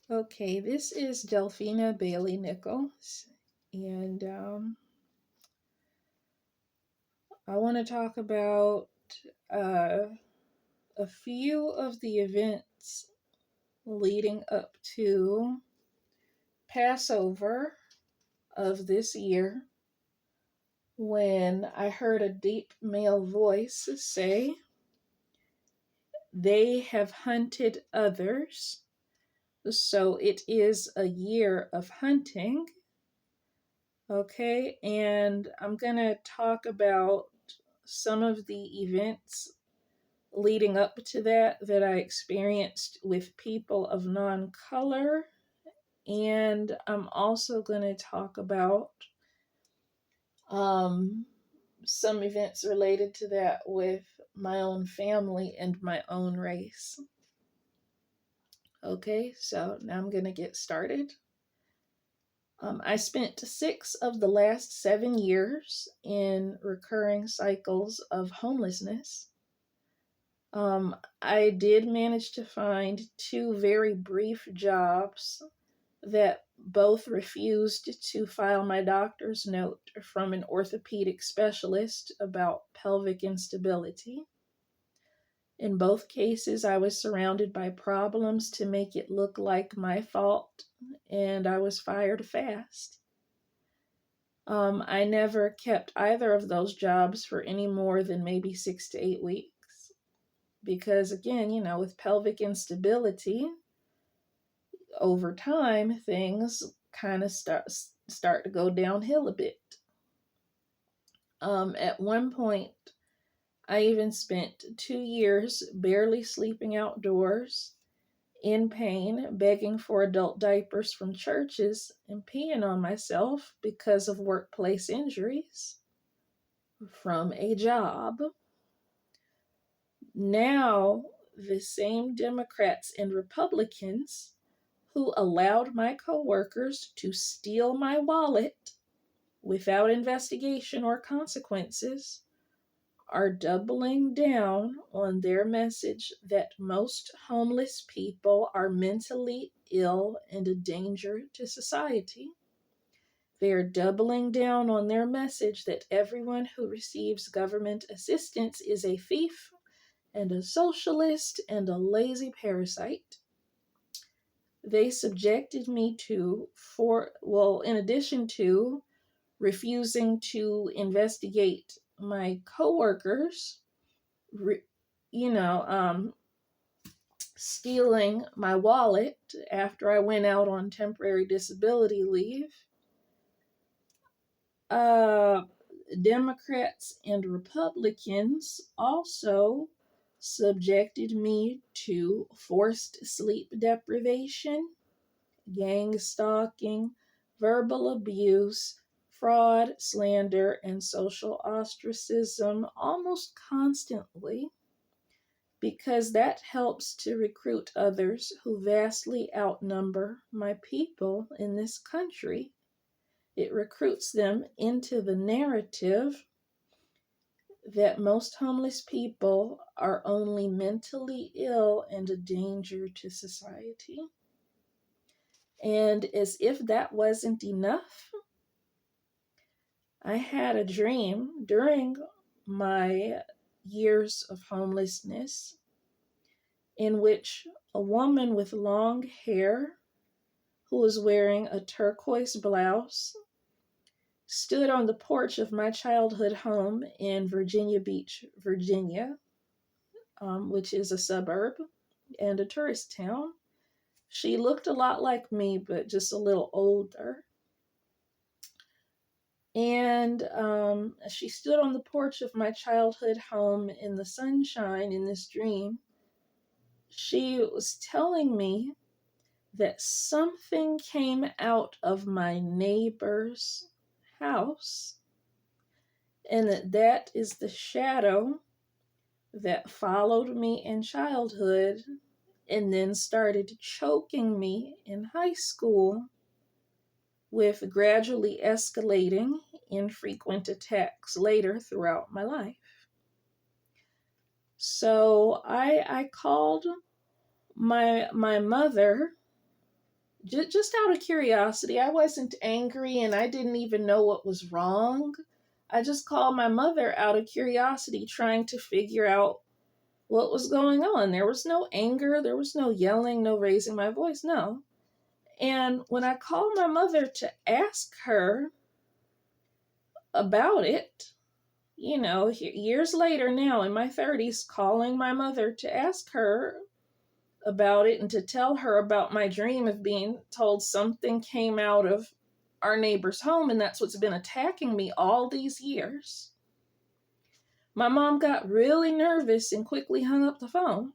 Okay, this is Delphina Bailey Nichols, and I want to talk about uh, a few of the events leading up to Passover of this year when I heard a deep male voice say, "They have hunted others, so it is a year of hunting." Okay, and I'm going to talk about some of the events leading up to that I experienced with people of non color. And I'm also going to talk about um, some events related to that with my own family and my own race. Okay, so now I'm going to get started. I spent 6 of the last 7 years in recurring cycles of homelessness. I did manage to find two very brief jobs that both refused to file my doctor's note from an orthopedic specialist about pelvic instability. In both cases, I was surrounded by problems to make it look like my fault, and I was fired fast. I never kept either of those jobs for any more than maybe 6 to 8 weeks. Because again, with pelvic instability, over time, things kind of start to go downhill a bit. At one point, I even spent 2 years barely sleeping outdoors, in pain, begging for adult diapers from churches, and peeing on myself because of workplace injuries from a job. Now, the same Democrats and Republicans who allowed my coworkers to steal my wallet without investigation or consequences are doubling down on their message that most homeless people are mentally ill and a danger to society. They are doubling down on their message that everyone who receives government assistance is a thief and a socialist and a lazy parasite. They subjected me to, in addition to refusing to investigate my coworkers, re, you know, stealing my wallet after I went out on temporary disability leave. Uh, Democrats and Republicans also subjected me to forced sleep deprivation, gang stalking, verbal abuse, fraud, slander, and social ostracism almost constantly, because that helps to recruit others who vastly outnumber my people in this country. It recruits them into the narrative that most homeless people are only mentally ill and a danger to society. And as if that wasn't enough, I had a dream during my years of homelessness in which a woman with long hair who was wearing a turquoise blouse stood on the porch of my childhood home in Virginia Beach, Virginia, which is a suburb and a tourist town. She looked a lot like me, but just a little older. And she stood on the porch of my childhood home in the sunshine in this dream. She was telling me that something came out of my neighbor's house, and that is the shadow that followed me in childhood and then started choking me in high school, with gradually escalating infrequent attacks later throughout my life. So I called my mother just out of curiosity. I wasn't angry and I didn't even know what was wrong. I just called my mother out of curiosity, trying to figure out what was going on. There was no anger, there was no yelling, no raising my voice, no. And when I called my mother to ask her about it, years later now in my 30s, calling my mother to ask her about it and to tell her about my dream of being told something came out of our neighbor's home and that's what's been attacking me all these years. My mom got really nervous and quickly hung up the phone.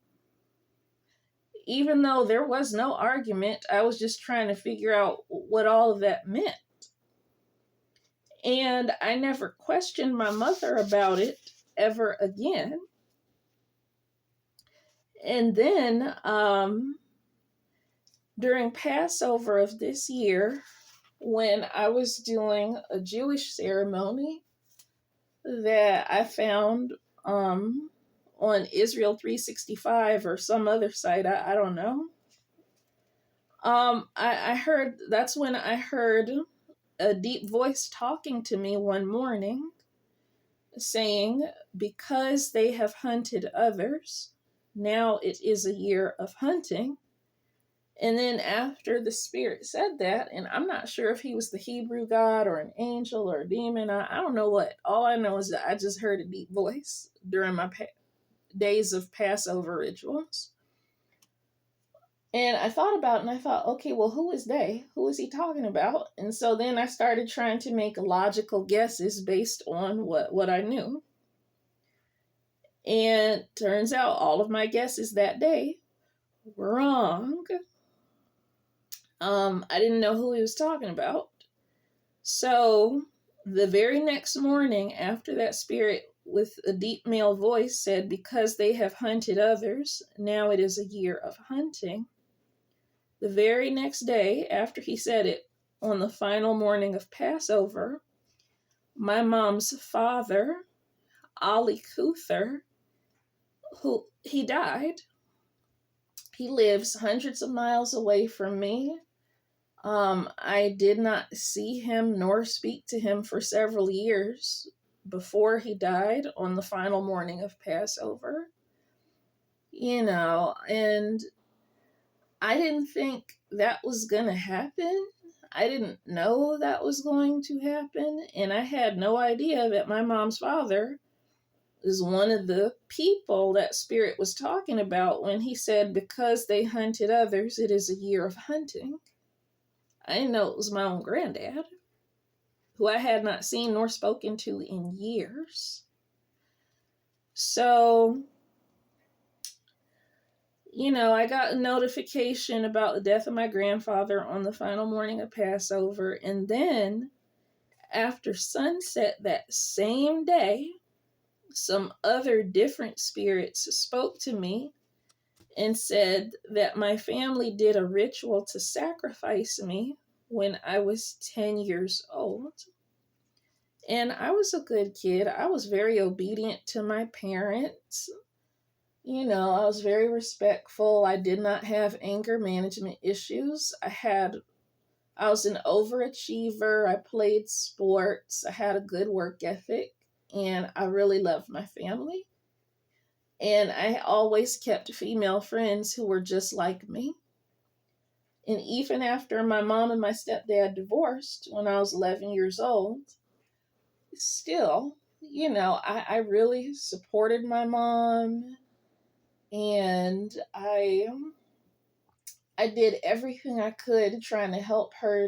Even though there was no argument, I was just trying to figure out what all of that meant. And I never questioned my mother about it ever again. And then during Passover of this year, when I was doing a Jewish ceremony that I found on Israel 365 or some other site, I don't know. That's when I heard a deep voice talking to me one morning saying, because they have hunted others, now it is a year of hunting. And then after the spirit said that, and I'm not sure if he was the Hebrew God or an angel or a demon, I don't know what. All I know is that I just heard a deep voice during my days of Passover rituals. And I thought about it and I thought, okay, well, who is they? Who is he talking about? And so then I started trying to make logical guesses based on what I knew. And turns out all of my guesses that day were wrong. I didn't know who he was talking about. So the very next morning after that spirit with a deep male voice said, because they have hunted others, now it is a year of hunting. The very next day after he said it, on the final morning of Passover, my mom's father, Ali Kuther, he died. He lives hundreds of miles away from me. I did not see him nor speak to him for several years before he died on the final morning of Passover. And I didn't think that was going to happen. I didn't know that was going to happen. And I had no idea that my mom's father is one of the people that Spirit was talking about when he said, because they hunted others, it is a year of hunting. I didn't know it was my own granddad, who I had not seen nor spoken to in years. So, I got a notification about the death of my grandfather on the final morning of Passover. And then after sunset that same day, some other different spirits spoke to me and said that my family did a ritual to sacrifice me when I was 10 years old. And I was a good kid. I was very obedient to my parents. I was very respectful. I did not have anger management issues. I was an overachiever. I played sports. I had a good work ethic. And I really loved my family. And I always kept female friends who were just like me. And even after my mom and my stepdad divorced when I was 11 years old, still, I really supported my mom. And I did everything I could trying to help her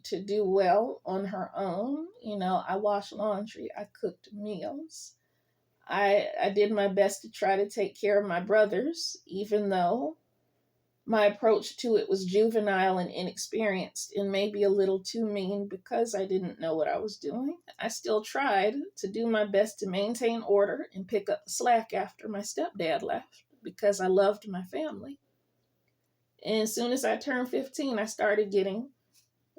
to do well on her own. I washed laundry. I cooked meals. I did my best to try to take care of my brothers, even though my approach to it was juvenile and inexperienced and maybe a little too mean because I didn't know what I was doing. I still tried to do my best to maintain order and pick up the slack after my stepdad left because I loved my family. And as soon as I turned 15, I started getting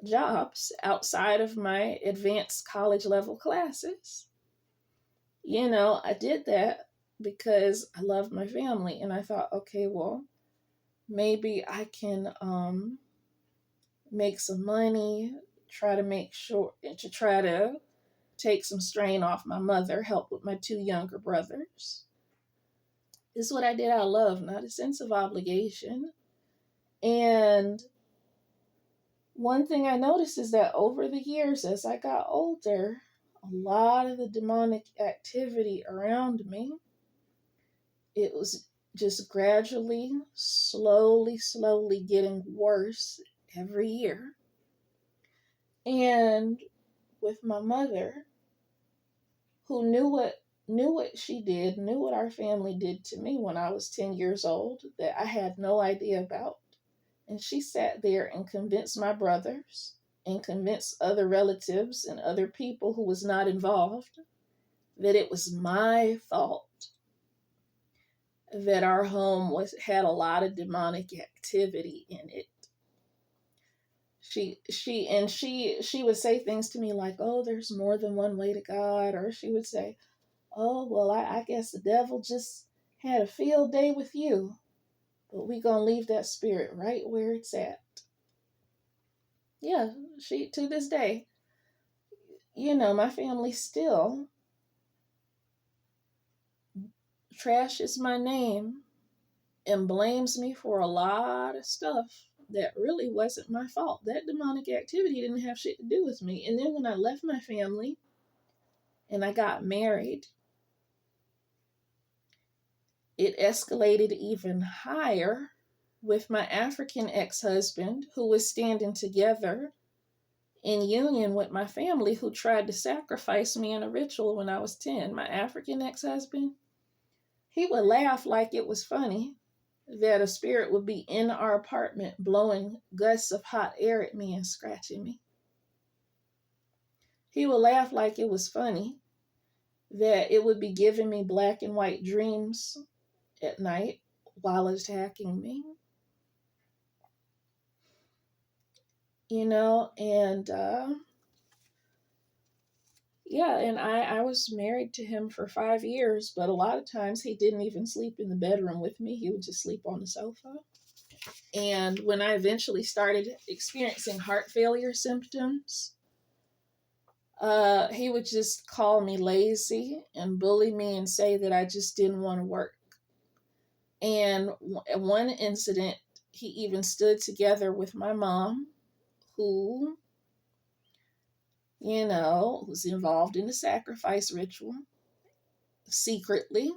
jobs outside of my advanced college level classes. I did that because I loved my family and I thought, okay, well, maybe I can make some money, try to take some strain off my mother, help with my two younger brothers. This is what I did out of love, not a sense of obligation. And one thing I noticed is that over the years, as I got older, a lot of the demonic activity around me, it was just gradually, slowly getting worse every year. And with my mother, who knew what she did, knew what our family did to me when I was 10 years old that I had no idea about. And she sat there and convinced my brothers and convinced other relatives and other people who was not involved that it was my fault that our home had a lot of demonic activity in it. She would say things to me like, "Oh, there's more than one way to God," or she would say, "Oh, well, I guess the devil just had a field day with you, but we gonna leave that spirit right where it's at." Yeah, she to this day, my family still trashes my name and blames me for a lot of stuff that really wasn't my fault. That demonic activity didn't have shit to do with me. And then when I left my family and I got married, it escalated even higher with my African ex-husband, who was standing together in union with my family, who tried to sacrifice me in a ritual when I was 10. My African ex-husband, he would laugh like it was funny that a spirit would be in our apartment blowing gusts of hot air at me and scratching me. He would laugh like it was funny that it would be giving me black and white dreams at night while attacking me. And yeah, and I was married to him for 5 years, but a lot of times he didn't even sleep in the bedroom with me. He would just sleep on the sofa. And when I eventually started experiencing heart failure symptoms, he would just call me lazy and bully me and say that I just didn't want to work. And at one incident, he even stood together with my mom, who, was involved in the sacrifice ritual secretly,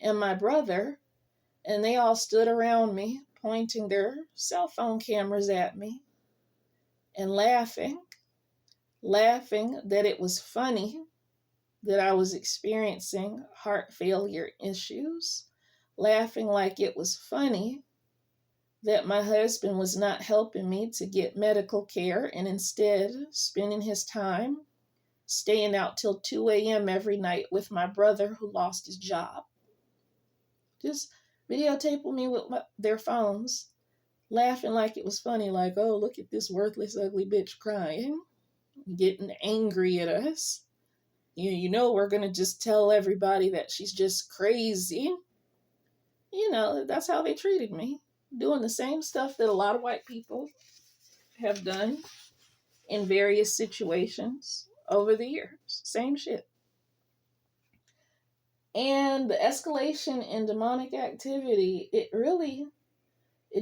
and my brother, and they all stood around me, pointing their cell phone cameras at me and laughing that it was funny that I was experiencing heart failure issues, laughing like it was funny that my husband was not helping me to get medical care and instead spending his time staying out till 2 a.m. every night with my brother who lost his job. Just videotaping me with their phones, laughing like it was funny, like, "Oh, look at this worthless, ugly bitch crying, getting angry at us. We're going to just tell everybody that she's just crazy." That's how they treated me, doing the same stuff that a lot of white people have done in various situations over the years. Same shit. And the escalation in demonic activity, it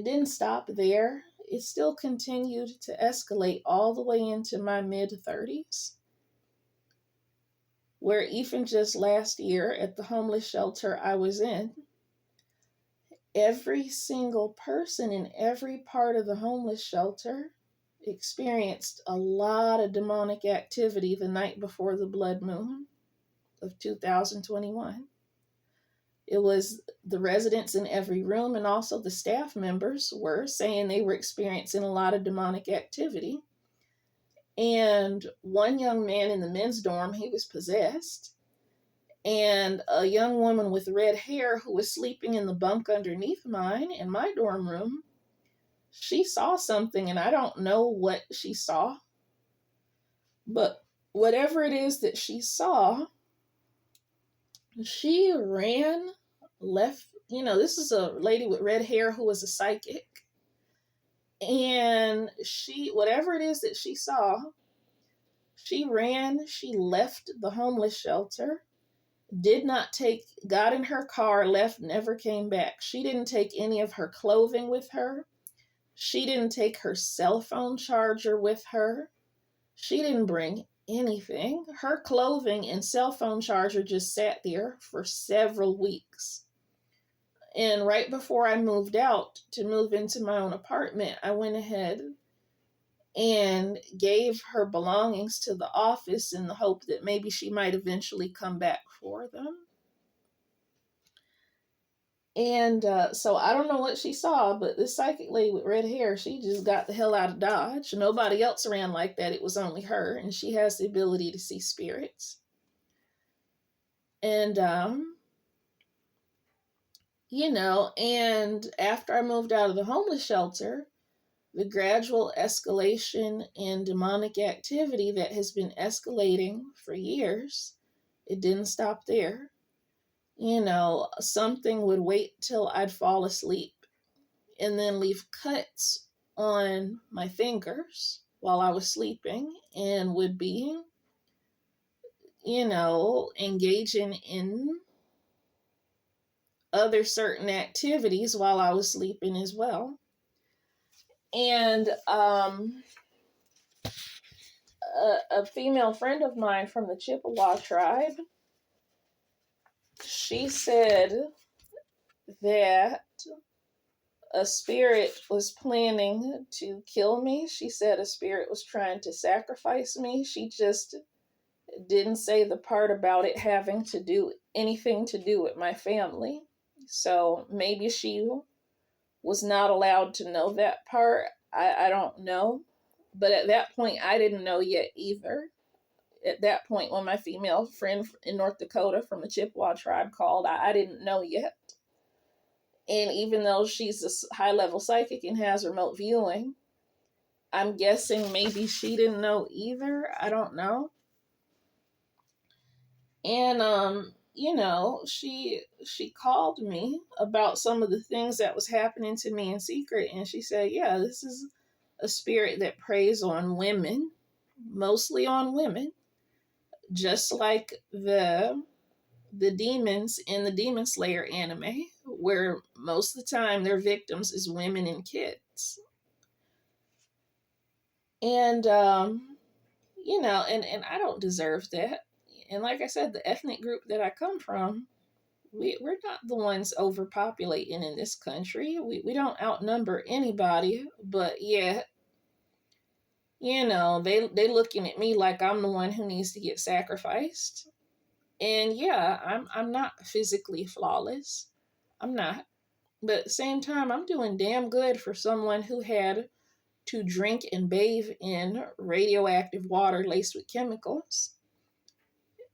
didn't stop there. It still continued to escalate all the way into my mid-30s, where even just last year at the homeless shelter I was in, every single person in every part of the homeless shelter experienced a lot of demonic activity the night before the blood moon of 2021. It was the residents in every room, and also the staff members were saying they were experiencing a lot of demonic activity. And one young man in the men's dorm, he was possessed. And a young woman with red hair who was sleeping in the bunk underneath mine in my dorm room, she saw something, and I don't know what she saw. But whatever it is that she saw, she left. This is a lady with red hair who was a psychic. And whatever it is that she saw, she ran, she left the homeless shelter, got in her car, left, never came back. She didn't take any of her clothing with her. She didn't take her cell phone charger with her. She didn't bring anything. Her clothing and cell phone charger just sat there for several weeks. And right before I moved out to move into my own apartment, I went ahead and gave her belongings to the office in the hope that maybe she might eventually come back for them. And so I don't know what she saw, but this psychic lady with red hair, she just got the hell out of Dodge. Nobody else ran like that. It was only her, and she has the ability to see spirits. And, and after I moved out of the homeless shelter, the gradual escalation in demonic activity that has been escalating for years, it didn't stop there. Something would wait till I'd fall asleep and then leave cuts on my fingers while I was sleeping, and would be, engaging in other certain activities while I was sleeping as well. And a female friend of mine from the Chippewa tribe, she said that a spirit was planning to kill me. She said a spirit was trying to sacrifice me. She just didn't say the part about it having to do anything to do with my family. So maybe she was not allowed to know that part. I don't know. But at that point, I didn't know yet either. At that point, when my female friend in North Dakota from the Chippewa tribe called, I didn't know yet. And even though she's a high-level psychic and has remote viewing, I'm guessing maybe she didn't know either. I don't know. And she called me about some of the things that was happening to me in secret, and she said, "Yeah, this is a spirit that preys on women, mostly on women, just like the demons in the Demon Slayer anime, where most of the time their victims is women and kids." And and I don't deserve that. And like I said, the ethnic group that I come from, we're not the ones overpopulating in this country. We don't outnumber anybody, but yet, they looking at me like I'm the one who needs to get sacrificed. And yeah, I'm not physically flawless. I'm not. But at the same time, I'm doing damn good for someone who had to drink and bathe in radioactive water laced with chemicals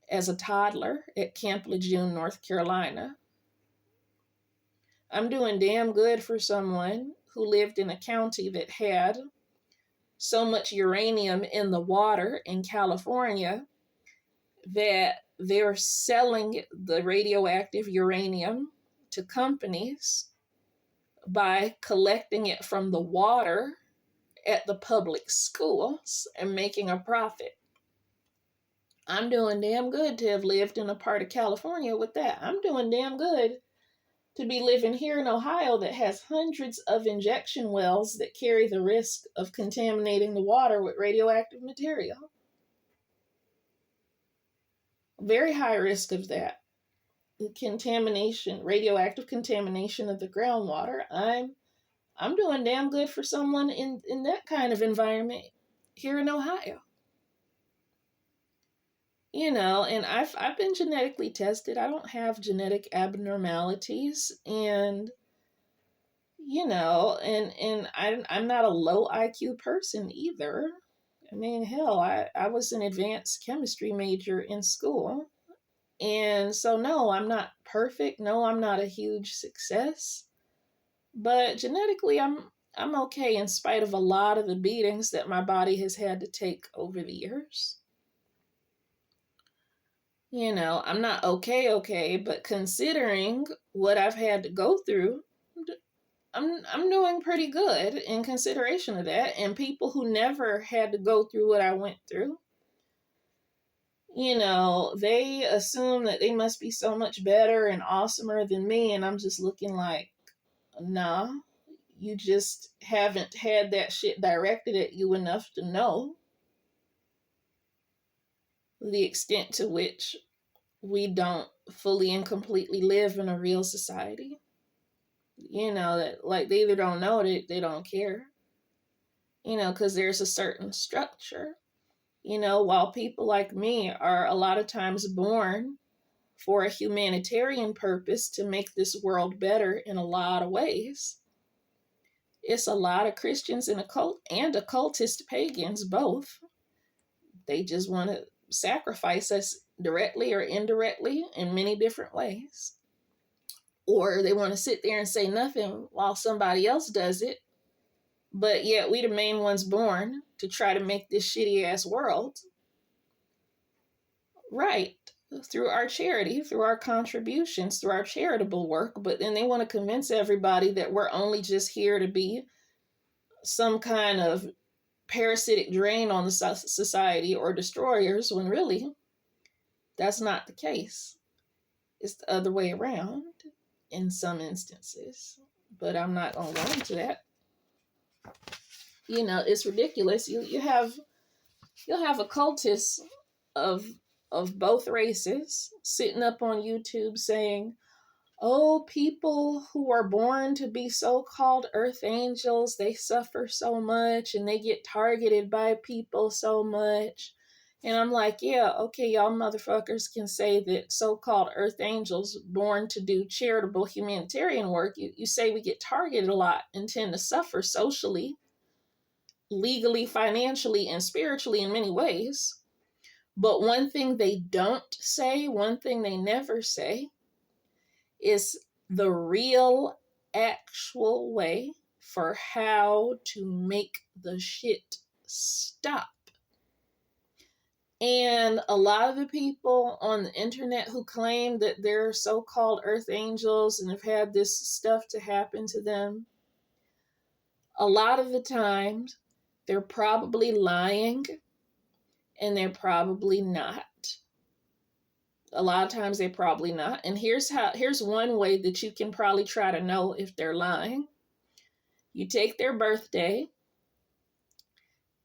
as a toddler at Camp Lejeune, North Carolina. I'm doing damn good for someone who lived in a county that had so much uranium in the water in California that they're selling the radioactive uranium to companies by collecting it from the water at the public schools and making a profit. I'm doing damn good to have lived in a part of California with that. I'm doing damn good to be living here in Ohio that has hundreds of injection wells that carry the risk of contaminating the water with radioactive material. Very high risk of that. Contamination, radioactive contamination of the groundwater. I'm doing damn good for someone in that kind of environment here in Ohio. And I've been genetically tested. I don't have genetic abnormalities, and I'm not a low IQ person either. I mean, hell, I was an advanced chemistry major in school. And so, no, I'm not perfect. No, I'm not a huge success. But genetically, I'm okay in spite of a lot of the beatings that my body has had to take over the years. I'm not okay, but considering what I've had to go through, I'm doing pretty good in consideration of that. And people who never had to go through what I went through, they assume that they must be so much better and awesomer than me. And I'm just looking like, nah, you just haven't had that shit directed at you enough to know the extent to which we don't fully and completely live in a real society. That like they either don't know it, they don't care. Because there's a certain structure. While people like me are a lot of times born for a humanitarian purpose to make this world better in a lot of ways, it's a lot of Christians and occultist pagans both. They just want to sacrifice us directly or indirectly in many different ways. Or they want to sit there and say nothing while somebody else does it. But yet we the main ones born to try to make this shitty ass world right through our charity, through our contributions, through our charitable work. But then they want to convince everybody that we're only just here to be some kind of parasitic drain on the society or destroyers, when really that's not the case. It's the other way around in some instances. But I'm not going to go into that. It's ridiculous. You'll have occultists of both races sitting up on YouTube saying, oh, people who are born to be so-called earth angels, they suffer so much and they get targeted by people so much. And I'm like, yeah, okay, y'all motherfuckers can say that so-called earth angels born to do charitable humanitarian work, you say we get targeted a lot and tend to suffer socially, legally, financially, and spiritually in many ways. But one thing they don't say, one thing they never say, is the real, actual way for how to make the shit stop. And a lot of the people on the internet who claim that they're so-called earth angels and have had this stuff to happen to them, a lot of the times they're probably lying and they're probably not. A lot of times they're probably not. And here's one way that you can probably try to know if they're lying. You take their birthday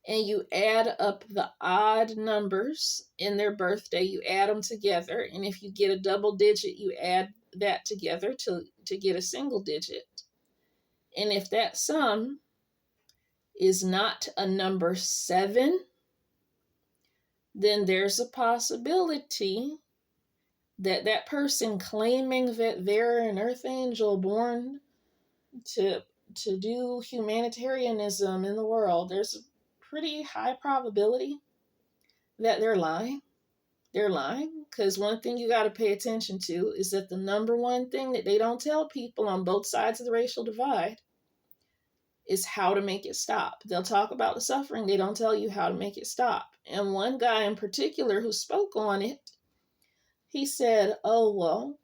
and you add up the odd numbers in their birthday. You add them together. And if you get a double digit, you add that together to get a single digit. And if that sum is not a number 7, then there's a possibility that that person claiming that they're an earth angel born to do humanitarianism in the world, there's a pretty high probability that they're lying. They're lying because one thing you got to pay attention to is that the number one thing that they don't tell people on both sides of the racial divide is how to make it stop. They'll talk about the suffering. They don't tell you how to make it stop. And one guy in particular who spoke on it, he said, I'm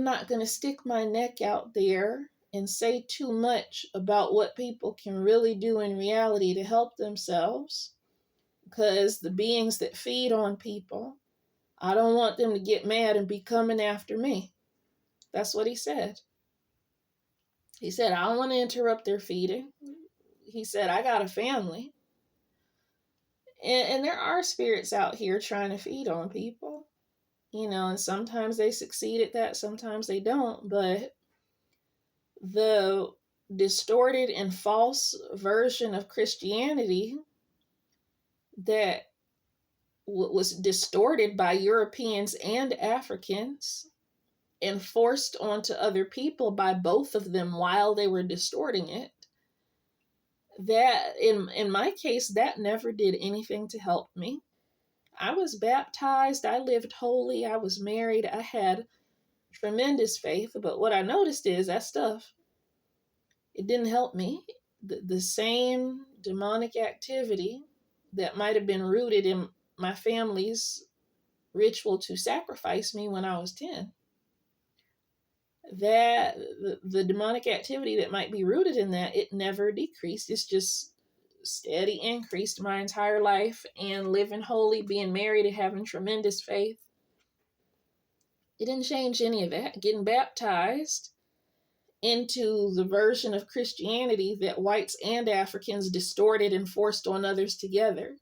not going to stick my neck out there and say too much about what people can really do in reality to help themselves, because the beings that feed on people, I don't want them to get mad and be coming after me. That's what he said. He said, I don't want to interrupt their feeding. He said, I got a family. And there are spirits out here trying to feed on people. And sometimes they succeed at that, sometimes they don't. But the distorted and false version of Christianity that was distorted by Europeans and Africans and forced onto other people by both of them while they were distorting it, that in my case, that never did anything to help me. I was baptized, I lived holy, I was married, I had tremendous faith, but what I noticed is that stuff, it didn't help me. The same demonic activity that might have been rooted in my family's ritual to sacrifice me when I was 10, that the demonic activity that might be rooted in that, it never decreased. It's just steady increased my entire life, and living holy, being married, and having tremendous faith. It didn't change any of that. Getting baptized into the version of Christianity that whites and Africans distorted and forced on others together.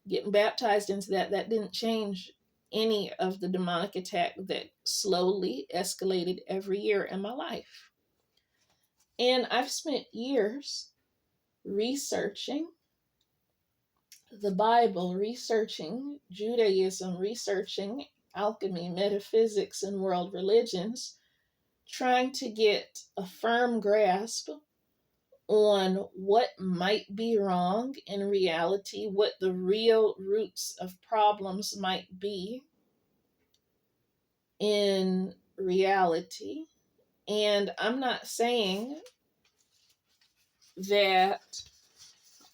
Getting baptized into that didn't change any of the demonic attack that slowly escalated every year in my life. And I've spent years researching the Bible, researching Judaism, researching alchemy, metaphysics, and world religions, trying to get a firm grasp on what might be wrong in reality, what the real roots of problems might be in reality. And I'm not saying that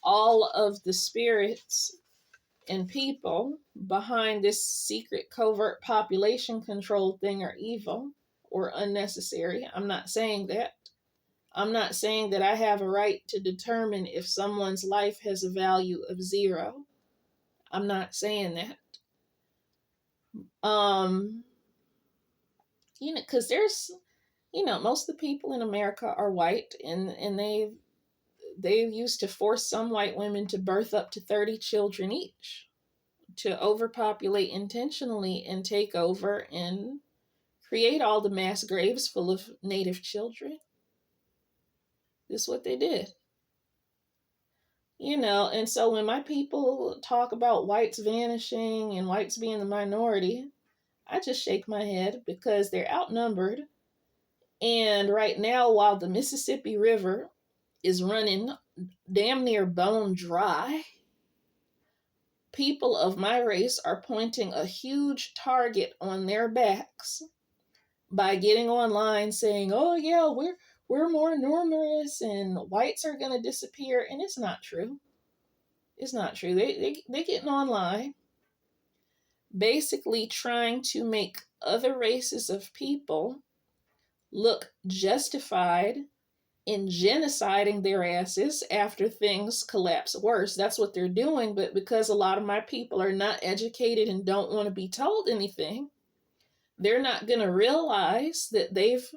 all of the spirits and people behind this secret covert population control thing are evil or unnecessary. I'm not saying that. I'm not saying that I have a right to determine if someone's life has a value of 0. I'm not saying that. Because there's, most of the people in America are white, and they used to force some white women to birth up to 30 children each, to overpopulate intentionally and take over and create all the mass graves full of Native children. This is what they did. And so when my people talk about whites vanishing and whites being the minority, I just shake my head, because they're outnumbered. And right now, while the Mississippi River is running damn near bone dry, people of my race are pointing a huge target on their backs by getting online saying, "Oh yeah, we're more numerous and whites are going to disappear." And it's not true. It's not true. They getting online, basically trying to make other races of people look justified in genociding their asses after things collapse worse. That's what they're doing. But because a lot of my people are not educated and don't want to be told anything, they're not going to realize that they've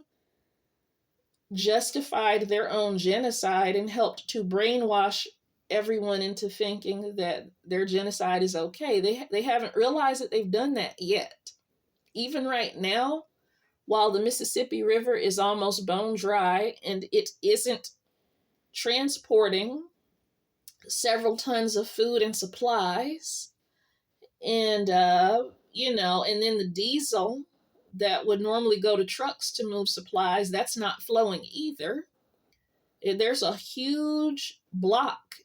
justified their own genocide and helped to brainwash everyone into thinking that their genocide is okay. They haven't realized that they've done that yet. Even right now, while the Mississippi River is almost bone dry and it isn't transporting several tons of food and supplies, and and then the diesel that would normally go to trucks to move supplies, that's not flowing either. There's a huge block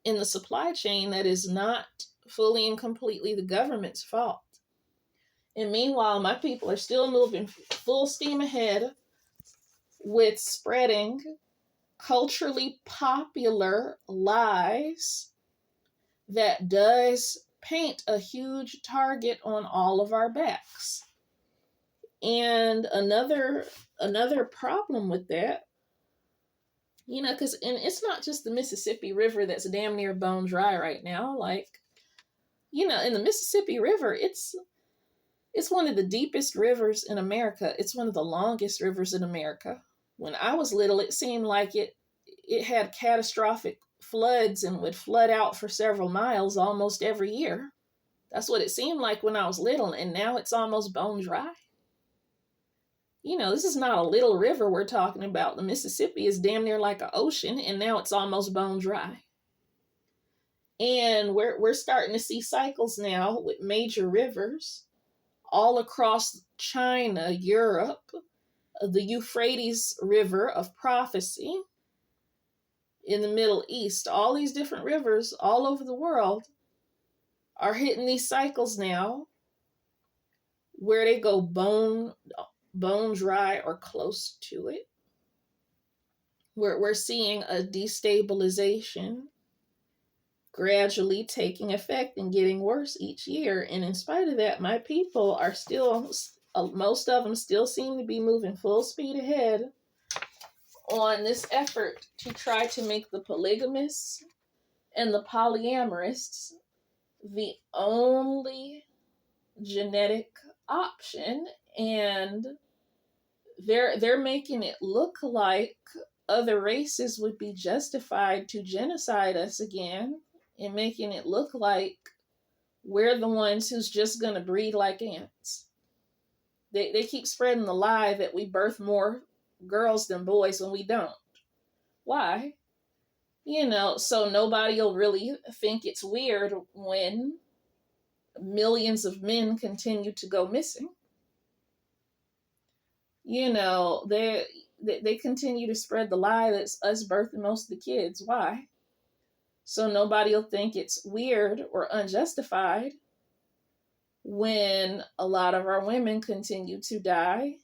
in the supply chain that is not fully and completely the government's fault. And meanwhile, my people are still moving full steam ahead with spreading culturally popular lies that does paint a huge target on all of our backs. And another problem with that, because and it's not just the Mississippi River that's damn near bone dry right now. Like, in the Mississippi River, it's one of the deepest rivers in America. It's one of the longest rivers in America. When I was little, it seemed like it had catastrophic floods and would flood out for several miles almost every year. That's what it seemed like when I was little, and now it's almost bone dry. This is not a little river we're talking about. The Mississippi is damn near like an ocean, and now it's almost bone dry. And we're starting to see cycles now with major rivers all across China, Europe, the Euphrates River of prophecy in the Middle East. All these different rivers all over the world are hitting these cycles now where they go bone dry or close to it. We're seeing a destabilization gradually taking effect and getting worse each year. And in spite of that, my people are still most of them still seem to be moving full speed ahead on this effort to try to make the polygamists and the polyamorists the only genetic option, and they're making it look like other races would be justified to genocide us again, and making it look like we're the ones who's just gonna breed like ants. They keep spreading the lie that we birth more girls than boys when we don't. Why? So nobody will really think it's weird when millions of men continue to go missing. They continue to spread the lie that it's us birthing most of the kids. Why? So nobody will think it's weird or unjustified when a lot of our women continue to die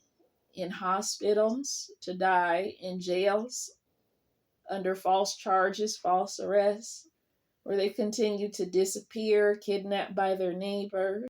in hospitals, to die in jails under false charges, false arrests, where they continue to disappear, kidnapped by their neighbors.